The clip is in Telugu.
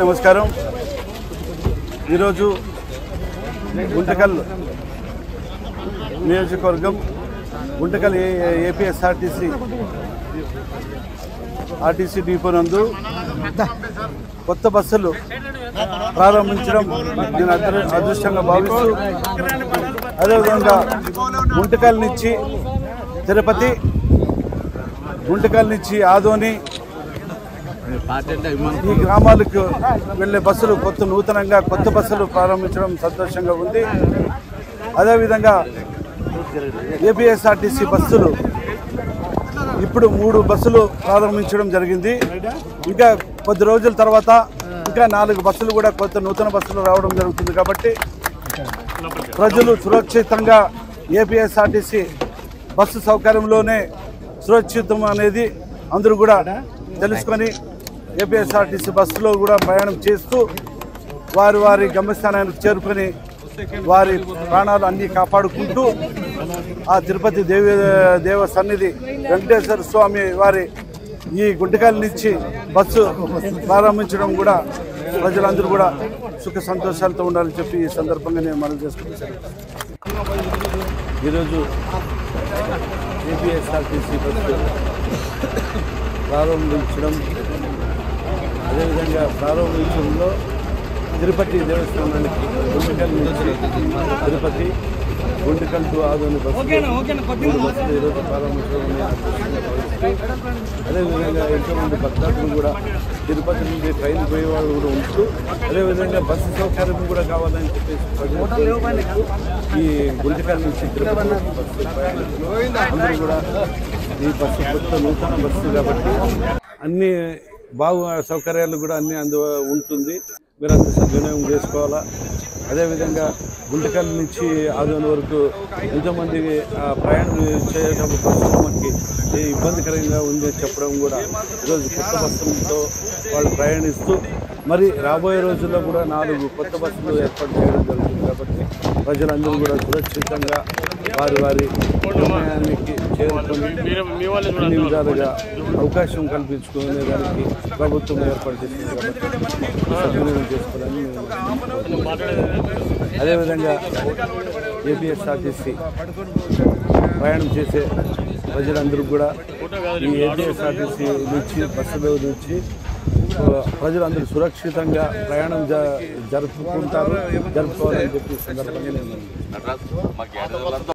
నమస్కారం। ఈరోజు గుంటకల్ నియోజకవర్గం గుంటకల్ ఆర్టీసీ డిపో నందు కొత్త బస్సులు ప్రారంభించడం నేను అదృష్టంగా భావిస్తూ, అదేవిధంగా గుంటకల్ నుంచి తిరుపతి, గుంటకల్ నుంచి ఆదోని ఈ గ్రామాలకు వెళ్లే బస్సులు నూతనంగా కొత్త బస్సులు ప్రారంభించడం సంతోషంగా ఉంది। అదేవిధంగా ఏపీఎస్ఆర్టీసీ బస్సులు ఇప్పుడు 3 బస్సులు ప్రారంభించడం జరిగింది। ఇంకా కొద్ది రోజుల తర్వాత ఇంకా 4 బస్సులు కూడా నూతన బస్సులు రావడం జరుగుతుంది। కాబట్టి ప్రజలు సురక్షితంగా ఏపీఎస్ఆర్టీసీ బస్సు సౌకర్యంలోనే సురక్షితం అనేది అందరూ కూడా తెలుసుకొని ఏపీఎస్ఆర్టీసీ బస్సులో కూడా ప్రయాణం చేస్తూ వారి గమ్యస్థానానికి చేరుకొని వారి ప్రాణాలు అన్నీ కాపాడుకుంటూ ఆ తిరుపతి దేవ సన్నిధి వెంకటేశ్వర స్వామి వారి ఈ గుంటకల్ నుంచి బస్సు ప్రారంభించడం కూడా ప్రజలందరూ కూడా సుఖ సంతోషాలతో ఉండాలని చెప్పి ఈ సందర్భంగా నేను మనవి చేసుకుంటున్నాను। ఈరోజు ఏపీఎస్ఆర్టీసీ బస్సు ప్రారంభించడం, అదేవిధంగా ప్రారంభించడంలో తిరుపతి దేవస్థానానికి గుంటకల్ నుంచి తిరుపతి, గుంటకల్ టు ఆదోని బస్సులు ఈరోజు ప్రారంభించడం, అదేవిధంగా ఎంతోమంది భక్తాదులు కూడా తిరుపతి నుండి ట్రైన్ పోయేవాళ్ళు కూడా ఉంటూ, అదేవిధంగా బస్సు సౌకర్యం కూడా కావాలని చెప్పేసి ఈ గుంటకల్ నుంచి తిరుపతి బస్సు ప్రయాణికులు అందరూ కూడా ఈ బస్సు నూతన బస్సు కాబట్టి అన్ని సౌకర్యాలు కూడా అన్నీ ఉంటుంది, మీరు అంత సద్వినియోగం చేసుకోవాలా। అదేవిధంగా గుంటకల్ నుంచి ఆదోని వరకు ఎంతోమంది ప్రయాణం చేయడం బస్సులు మనకి ఇబ్బందికరంగా ఉంది చెప్పడం కూడా ఈరోజు కొత్త బస్సులతో వాళ్ళు ప్రయాణిస్తూ మరి రాబోయే రోజుల్లో కూడా 4 కొత్త బస్సులు ఏర్పాటు చేయడం జరుగుతుంది। కాబట్టి ప్రజలందరూ కూడా సురక్షితంగా వారి సమయానికి చేరుకొని అన్ని విధాలుగా అవకాశం కల్పించుకునే దానికి ప్రభుత్వం ఏర్పాటు చేసింది కాబట్టి సద్వినియోగం చేసుకోవాలని అదేవిధంగా ఏపీఎస్ఆర్టీసీ ప్రయాణం చేసే ప్రజలందరూ కూడా ఈ ఏపీఎస్ఆర్టీసీ నుంచి బస్సులో నుంచి ప్రజలందరూ సురక్షితంగా ప్రయాణం జరుపుకోవాలని చెప్పి సందర్భంగా నేను